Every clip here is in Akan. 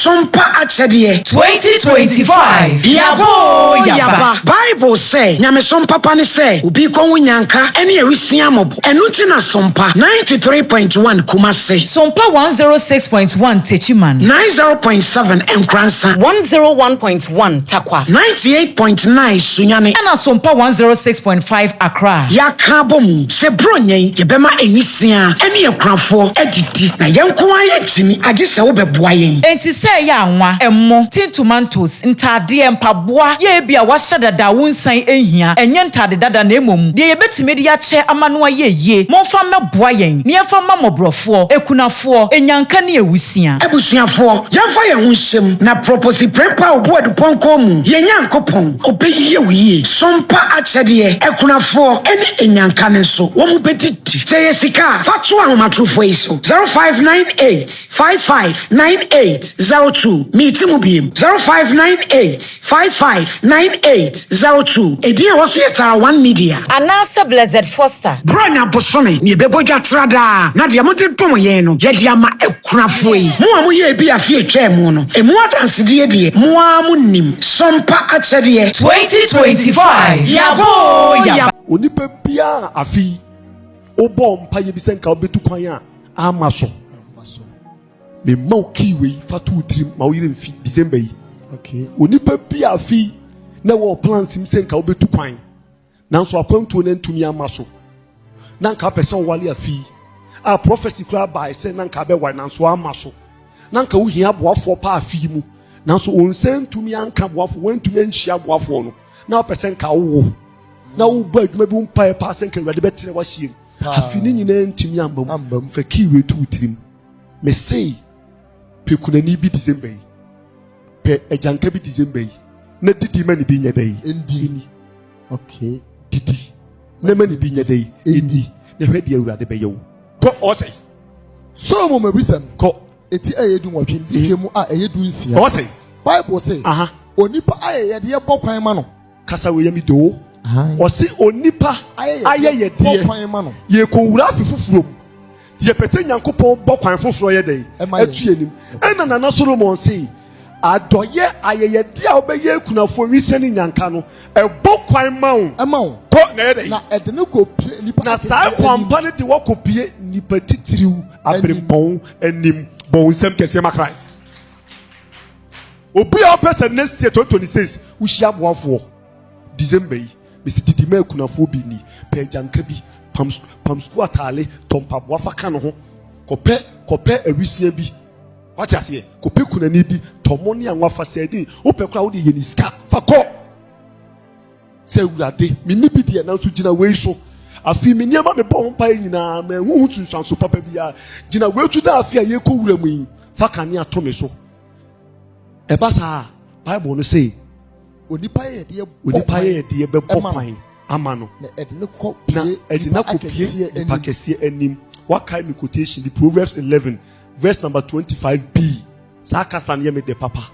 Sompa AKYEDE 2025. Yaba. Bible say, Nyame Sompa pani say, ubi konwu nyanka, eni ewisia mobo. Enuti na Sompa 93.1 Kumase. Sompa 106.1 Techiman. 90.7 Enkransa. 101.1 Takwa. 98.9 Sunyane. Ana Sompa 106.5 Accra. Yakabom, se bronye, yebema enisia, eni ekrafo, edidi, na yenkuwa yetini, adise ubebwa yen. Enti se ya anwa, emmo, tin tomatoes, ntade mpaboa, ye bia washa dada wunsan ehia, enye ntade dada na emom. De yebetime de yache amanoa ye, monfa meboa yen, ne yefa mamobrofo, ekunafo, enyanka ne ewusia. Ebusuafo, yemfa ye hunhyem, na proposi prempa obo aduponko mu, ye nyankopon, obeyiye wiye. Sompa AKYEDE, ekunafo, ene enyanka ne so, womu bedidi. Se yesika, fatu ahomatrofo iso, 0598 559802. Meeti mubiem 0598-559802. Ediya wasu yetara One Media. Anasa Blessed Foster. Branya bosome ni beboja trada. Na dia mode domo yeno. Yedi ama ekunafo yi. Mu amu ye bi afie etwa mu no. Emu adanside die. Mu amu nim. Sompa AKYEDE 2025. Yaba. Onipa bia afi. Obo mpa ye bi senka obetu kwan a amaso. Me mau kiwi fatu trim ma wo yire fi December yi. Okay. Onipa bia afi na wo plans im senka obetu kwan. Nanso akwantu na ntumi amaso. Nanka pese wale afi. A prophecy kra by say nanka be wa nanso amaso. Nanka wo hia boafo pa afi mu. Nanso onsen ntumi anka boafo wantumi anhia boafo no. Na pese nka wo. Na wo ba adwuma bi mpa pa senka wade betere wa hie. Afi ni nyina ntumi ambam fa kiwi tu trim. Me say pe kunani bi December yi pe ejanka bi December yi na didi mani bi nyada yi endini okay didi na mani bi nyada yi endi na hwede awurade be yewo ko osei Solomon mabisam ko eti ayedu nwatwe ntemu a ayedu nsia osei Bible say onipa ayeyede ye bokwan ma no kasa we yami do osi onipa ayeyede bokwan ma no ye ko wura afifufuro ye pete nyankopon bokwan foforo ye dey atu enim ena nana Solomon say adoye ayeyede a obeye kunafo wisani nyanka no e bokwan mawo ko na ye dey na edene ko nipa na sa kwampa ne de wakopie nipa titiriw abrempon enim bon sem kese ma Christ obi a person next year 2026 ushia boafo December yi mesitidi ma kunafo bi ni pe janka bi pamsku atale tompa boafa ka no ho kope awisia bi wati ase kope kunani bi tomo ne anwa fa sedi opekura wo de yeniska fako se urade mini bi de na so gina wei so afi mini ma me bon pa nyina ma hu tunsanso papa bia gina wei tu da afi aye ko wura mu yi faka ne atome so e ba sa Bible no say onipa ye de be bokwan amano na edene ko pie pakese enim what kind of quotation the Proverbs 11 verse number 25b saka ye me de papa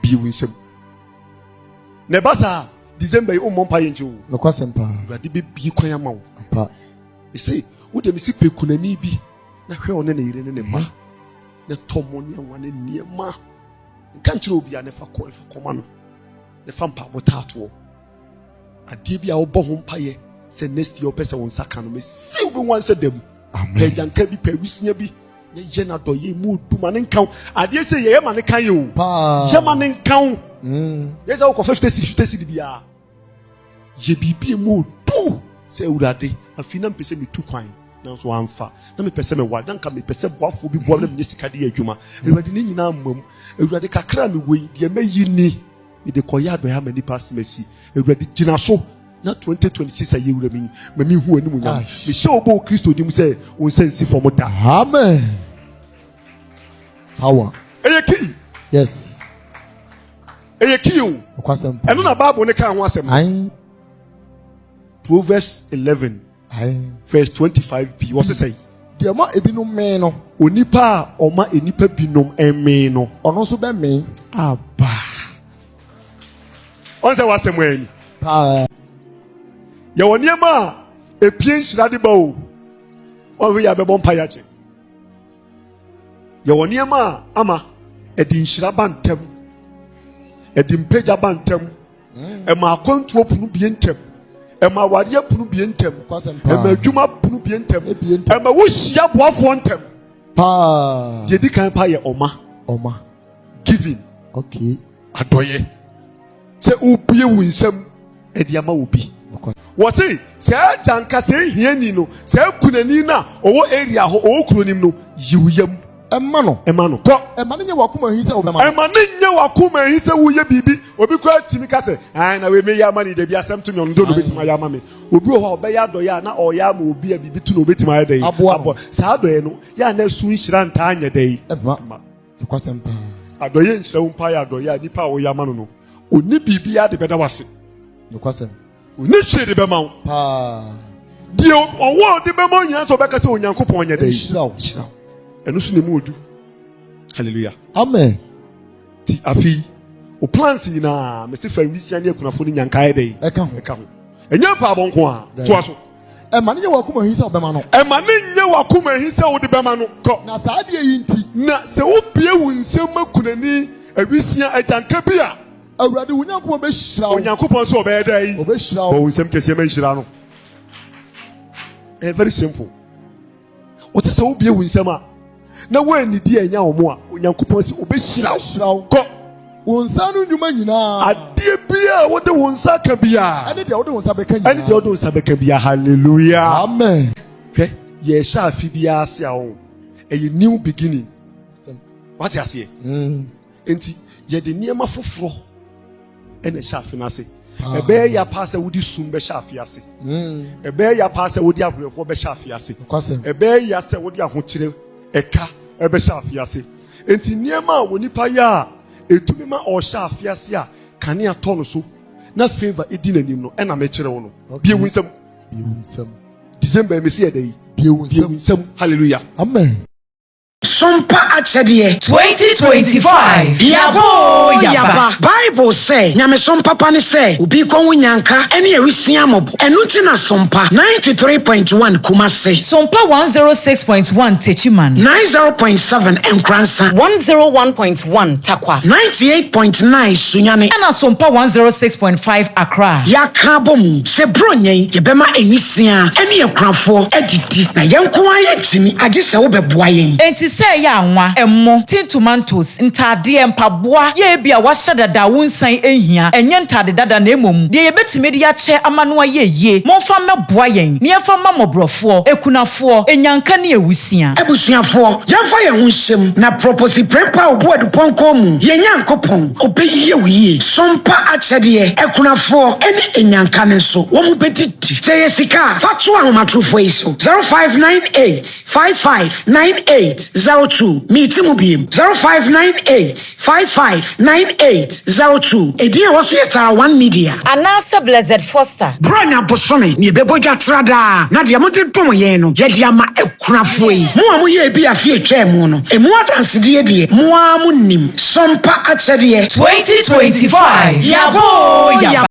bi winsem ne basa December yi umompa yenje wo no kwasempa urade be bi kwan amawo pa e say wo de misi pekunani bi na hwe one na yire ne ma ne tomo ne anwa ne niema nka nchire obi a ne fa koma no ne fa mpa botato ade bi a wo ho mpaye se next year pese won saka no me se wo wan se dem amen janka bi pa wisia bi ye je na do ye mu duma ne nkan ade se ye ma ne kan ye o ye ma ne nkan ye za wo 50 bia ye bi mu du se urade afina mpese me tu kwan na so amfa na me pese me wa dan ka me pese boafo bi boam na me sika de adwuma urade ni nyina amam urade kakra me wei de mayi ni me de koya do ya mani pass mesi urade gina so na 2026 aye wura mi mami hu ani mu nya me she obo Kristo dim say won sensi for da amen power eyeki yes eyeki o kwasem eno na Bible ne kan ho asem Proverbs 11 verse 25b what say de ma ebinom me no onipa oma enipa binom eme no ono so be me aba on say wasem ani ya woniema epie nhira de ba o on we ya be bon pa ya che ya woniema ama edi nhyira bantem edi mpagya bantem ema akwantuo punu bie ntem ema wariya punu bie ntem ema adwuma punu bie ntem ema wohia boafo ntem pa jedi kan pa ye oma giving okay adoye se ubie wunsam edi ama obi wose se janka se hiani no se kunani na owo area ho owo kuronim no yiwuyam Emma no ko Emma nye wakuma hi se obema Emma nye wakuma hi se wuye bibi obi kwa timi ka se ai na we me ya mani de bi asem to nyondo do betima ya ma me obi ho obe ya do ya na o ya ma obi a bibi tu no betima ya dai abo sa do no ya na su nhira nta anya dai Emma kwasempa adoye nhira umpa ya do ya nipa o ya ma no oni bibi ya de beda wase kwasem oni hwe de be ma wo pa di owo de be ma nya so be ka se onyankopon nya dai shira enu su ne mu odu hallelujah amen ti afi o plans nyina me se fa wisia ne akunafo ne nyankae dai eka ho enya pa abonko a to aso Emma nye wakuma hi se obema no Emma nye wakuma hi se wo de bema no ko na saa de yi nti na se wo bie wo nsem akunani awisia ajanka bia awurade wonyankopon be hyira wo onyankopon so obe dai obe hyira wo nsem kese ma hyira no very simple what is wo bie wo nsem a na wo anidi anya wo mo a onyankopon se obe hyira wo ko wonsa no nyuma nyina ade bia wo de wonsa ka bia ade de wo de wonsa beka nyina ade de wo de wonsa beka bia hallelujah amen hwe ye sha afi bia ase a wo a new beginning what you say enti ye de niema foforo ene sha afi na se ebe ya pa se wodi sum be sha afi ase ebe ya pa se wodi abrefo be sha afi ase ebe ya se wodi ahokire eka ebe sha afi ase enti niema woni pa ya etumi ma o sha afi ase a kane ato no so na favor edi nanim no ena me kire wo no bie wunsam December me se dey bie wunsam hallelujah amen Sompa akyɛdeɛ 2025 yaba Bible say nyame sompa pa ne sɛ obi kɔnwo nyanka ɛne awisia mɔbɔ ɛno ti na sompa 93.1 Kumase Sompa 106.1 Techiman 90.7 Nkransa 101.1 Takwa 98.9 Sunyane Ana Sompa 106.5 Accra yaka bom sɛ bronyen yɛbɛma enisia ɛne akunafo adidi na yɛnko ayɛtimi agye sɛ wo bɛboa yɛn Enti se ya anwa emmo tin tomatoes ntade empaboa ye bia wahye dada wonsan ehia enye ntade dada na emom de yebetime de yache amanoa ye momfa meboa yen ne yefa mamobrofo ekunafo enyanka ne ewusia abusuafo yɛmfa yɛn ho hyem na proposi prempa obo aduponko mu yenyankopon obeyiye wiye sompa akyɛdeɛ ekunafo ene enyanka ne so wo mu bedidi sɛ yesika fatu ahomatrofo yi so 0598 559802 meeti mu biem 0598 559802 edin waso yetara one media Anasa Blessed Foster Branya Bosome ni bebodwa trada na de amode dom yen no ye de ama ekunafo yi mo amu ye bi afie etwa mu no emu adanse de mo amu nim sompa akyɛdeɛ 2025 yabo